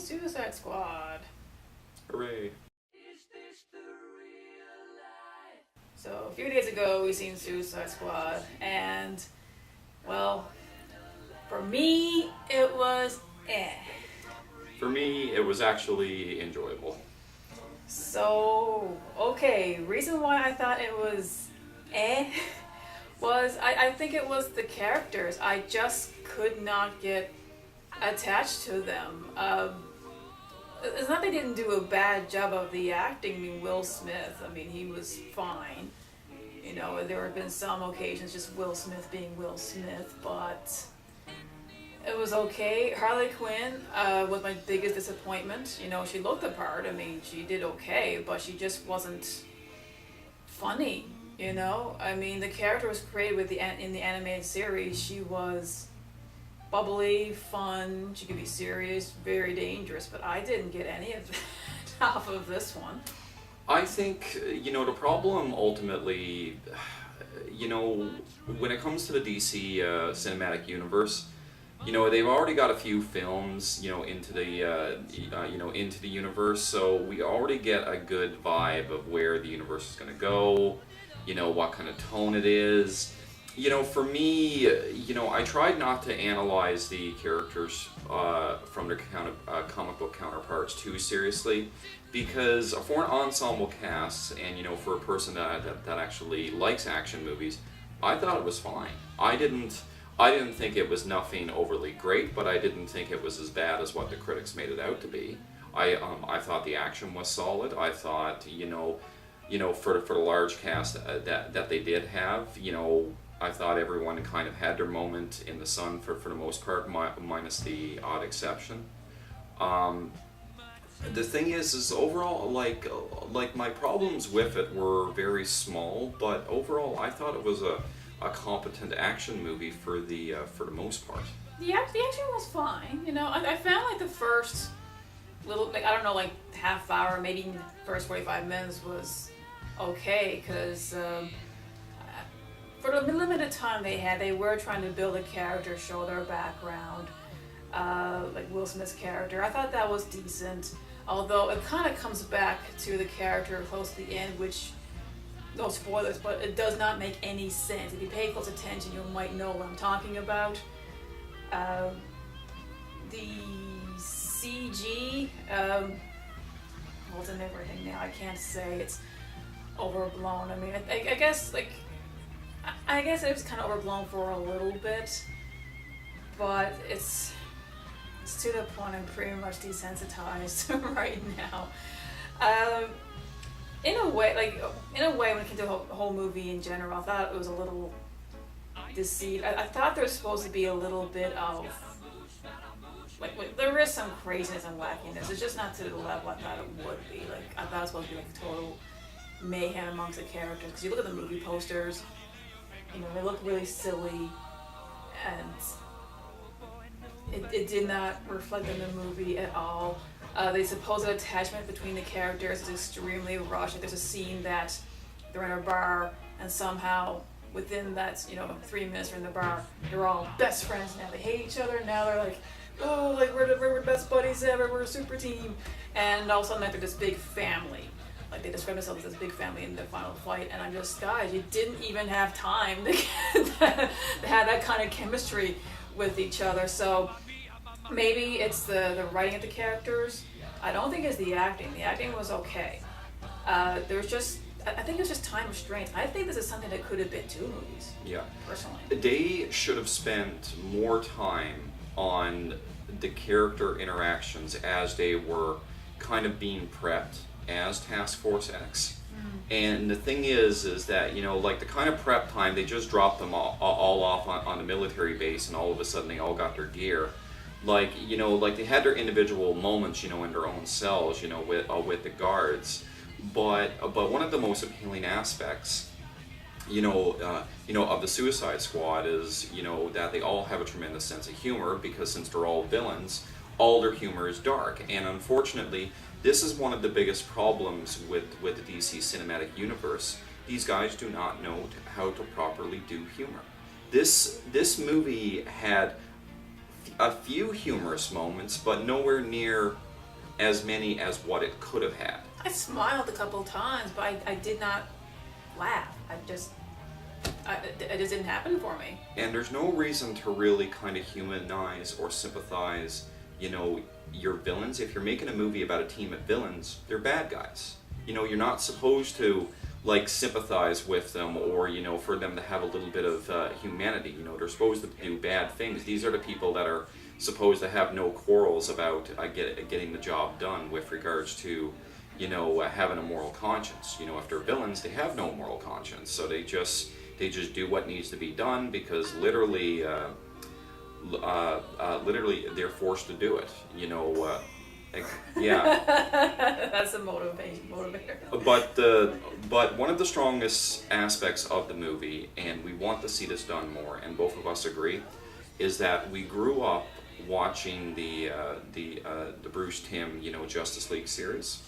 Suicide Squad. Hooray. So a few days ago we seen Suicide Squad, and well, for me it was eh. For me, it was actually enjoyable. So okay, reason why I thought it was eh was I think it was the characters. I just could not get attached to them. It's not they didn't do a bad job of the acting. I mean, Will Smith, I mean, he was fine. You know, there have been some occasions just Will Smith being Will Smith, but it was okay. Harley Quinn was my biggest disappointment. You know, she looked the part. I mean, she did okay, but she just wasn't funny. You know, I mean, the character was created in the animated series. She was bubbly, fun. She could be serious, very dangerous, but I didn't get any of that off of this one. I think, the problem ultimately, when it comes to the DC cinematic universe, they've already got a few films, into the universe, so we already get a good vibe of where the universe is going to go, what kind of tone it is. For me, I tried not to analyze the characters from their comic book counterparts too seriously, because for an ensemble cast, and for a person that actually likes action movies, I thought it was fine. I didn't think it was nothing overly great, but I didn't think it was as bad as what the critics made it out to be. I thought the action was solid. I thought for the large cast that they did have, I thought everyone kind of had their moment in the sun for the most part, minus the odd exception. The thing is overall, like my problems with it were very small, but overall I thought it was a competent action movie for the most part. The action was fine. You know, I found like the first little, like, I don't know, like half hour, maybe even the first 45 minutes was okay, because for the limited time they had, they were trying to build a character, show their background, like Will Smith's character. I thought that was decent, although it kind of comes back to the character close to the end, which, no spoilers, but it does not make any sense. If you pay close attention, you might know what I'm talking about. The CG, holds in everything now. I can't say it's overblown. I mean, I guess, like, I guess it was kind of overblown for a little bit, but it's to the point I'm pretty much desensitized right now. In a way, when it came to the whole movie in general, I thought it was a little deceived. I thought there was supposed to be a little bit of, like, there is some craziness and wackiness. It's just not to the level I thought it would be. Like, I thought it was supposed to be like total mayhem amongst the characters. Because you look at the movie posters, they look really silly, and it did not reflect in the movie at all. The supposed attachment between the characters is extremely rushed. Like, there's a scene that they're in a bar, and somehow within that 3 minutes they're in the bar, they're all best friends now. They hate each other. Now they're like, oh, like we're the best buddies ever. We're a super team. And all of a sudden, like, they're this big family. Like, they describe themselves as this big family in the final fight, and I'm just, guys, you didn't even have time to have that kind of chemistry with each other. So maybe it's the writing of the characters. I don't think it's the acting. The acting was okay. I think it's just time restraints. I think this is something that could have been 2 movies. Yeah. Personally. They should have spent more time on the character interactions as they were kind of being prepped as Task Force X. And the thing is that, like the kind of prep time, they just dropped them all off on the military base, and all of a sudden they all got their gear. Like they had their individual moments, in their own cells, with the guards. But one of the most appealing aspects, of the Suicide Squad is, that they all have a tremendous sense of humor, because since they're all villains, all their humor is dark. And unfortunately, this is one of the biggest problems with the DC cinematic universe. These guys do not know how to properly do humor. This movie had a few humorous moments, but nowhere near as many as what it could have had. I smiled a couple times, but I did not laugh. It just didn't happen for me. And there's no reason to really kind of humanize or sympathize, you know, your villains. If you're making a movie about a team of villains, they're bad guys. You know, you're not supposed to like sympathize with them, or you know, for them to have a little bit of humanity. You know, they're supposed to do bad things. These are the people that are supposed to have no quarrels about getting the job done with regards to, you know, having a moral conscience. You know, if they're villains, they have no moral conscience, so they just do what needs to be done because literally they're forced to do it. You know, yeah. That's a motivator. But one of the strongest aspects of the movie, and we want to see this done more, and both of us agree, is that we grew up watching the Bruce Timm, you know, Justice League series.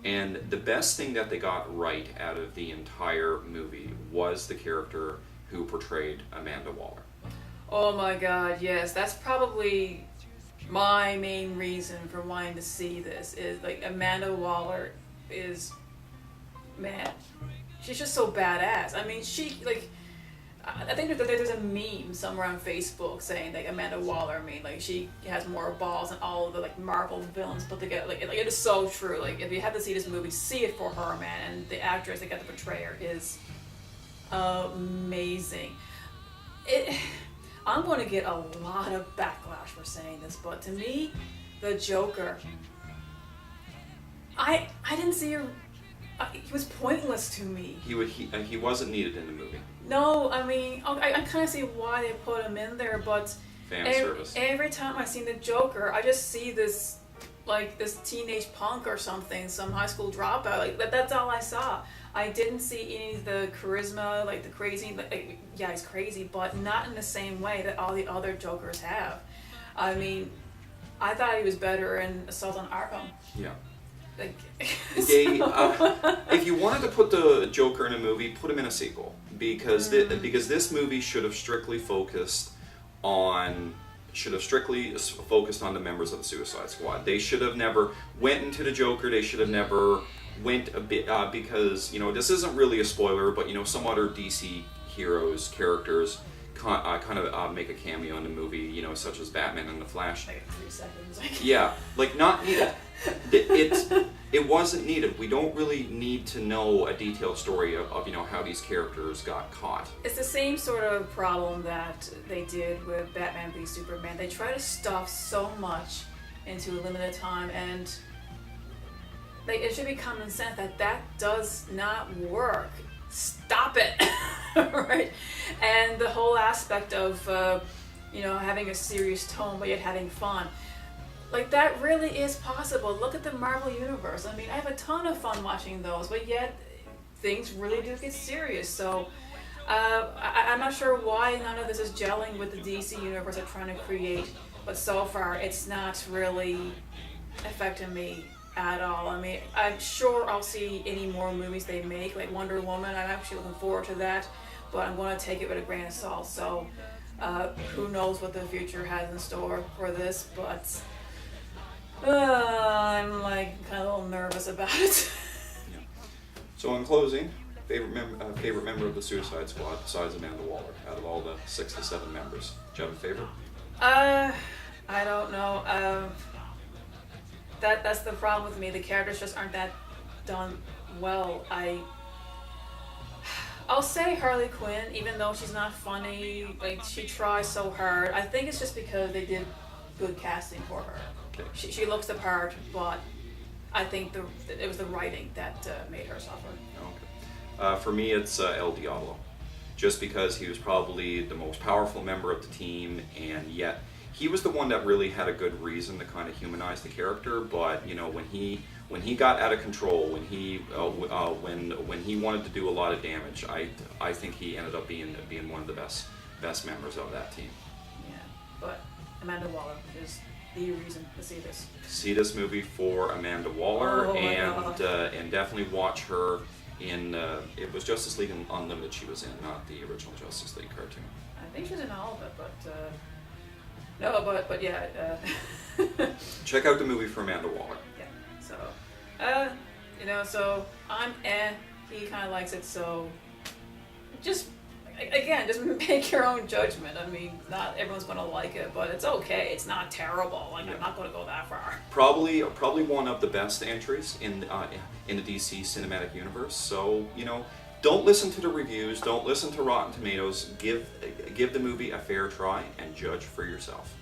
And the best thing that they got right out of the entire movie was the character who portrayed Amanda Waller. Oh my God, yes. That's probably my main reason for wanting to see this is like Amanda Waller is, man, she's just so badass. I mean, she like, I think there's a meme somewhere on Facebook saying like Amanda Waller, I mean, like she has more balls than all of the like Marvel villains put together. Like it is so true. Like if you have to see this movie, see it for her, man. And the actress that got to portray her is amazing. I'm going to get a lot of backlash for saying this, but to me, the Joker, I didn't see her. He was pointless to me. He wasn't needed in the movie. No, I mean, I kind of see why they put him in there, but Service. Every time I see the Joker, I just see this, like, this teenage punk or something, some high school dropout. Like, that's all I saw. I didn't see any of the charisma, like the crazy, like, yeah, he's crazy, but not in the same way that all the other Jokers have. I mean, I thought he was better in Assault on Arkham. Yeah. Like, if you wanted to put the Joker in a movie, put him in a sequel, because because this movie should have strictly focused on the members of the Suicide Squad. They should have never went into the Joker. They should have never went a bit because, you know, this isn't really a spoiler, but you know, some other DC characters kind of make a cameo in the movie, you know, such as Batman and the Flash. like 3 seconds. Yeah, like not needed. It wasn't needed. We don't really need to know a detailed story of you know, how these characters got caught. It's the same sort of problem that they did with Batman v Superman. They try to stuff so much into a limited time, and like, it should be common sense that does not work. Stop it, right? And the whole aspect of you know, having a serious tone but yet having fun. Like, that really is possible. Look at the Marvel Universe. I mean, I have a ton of fun watching those, but yet things really do get serious. So I'm not sure why none of this is gelling with the DC Universe they're trying to create, but so far it's not really affecting me at all. I mean, I'm sure I'll see any more movies they make, like Wonder Woman. I'm actually looking forward to that, but I'm going to take it with a grain of salt. So who knows what the future has in store for this, but I'm like kind of a little nervous about it. Yeah. So in closing, favorite member of the Suicide Squad besides Amanda Waller out of all the 6 to 7 members. Do you have a favorite? I don't know. That's the problem with me. The characters just aren't that done well. I'll say Harley Quinn, even though she's not funny. Like, she tries so hard. I think it's just because they did good casting for her. Okay. She looks the part, but I think it was the writing that made her suffer. Okay. For me, it's El Diablo, just because he was probably the most powerful member of the team, and yet he was the one that really had a good reason to kind of humanize the character. But you know, when he got out of control, when he wanted to do a lot of damage, I think he ended up being one of the best members of that team. Yeah, but Amanda Waller is the reason to see this. See this movie for Amanda Waller, Oh, and definitely watch her in it was Justice League Unlimited she was in, not the original Justice League cartoon. I think she's in all of it, but no, but yeah. Check out the movie for Amanda Waller. Yeah. So I'm eh. He kind of likes it, so just again, just make your own judgment. I mean, not everyone's gonna like it, but it's okay. It's not terrible. Like I'm not gonna go that far. Probably one of the best entries in the DC cinematic universe. So don't listen to the reviews. Don't listen to Rotten Tomatoes. Give the movie a fair try and judge for yourself.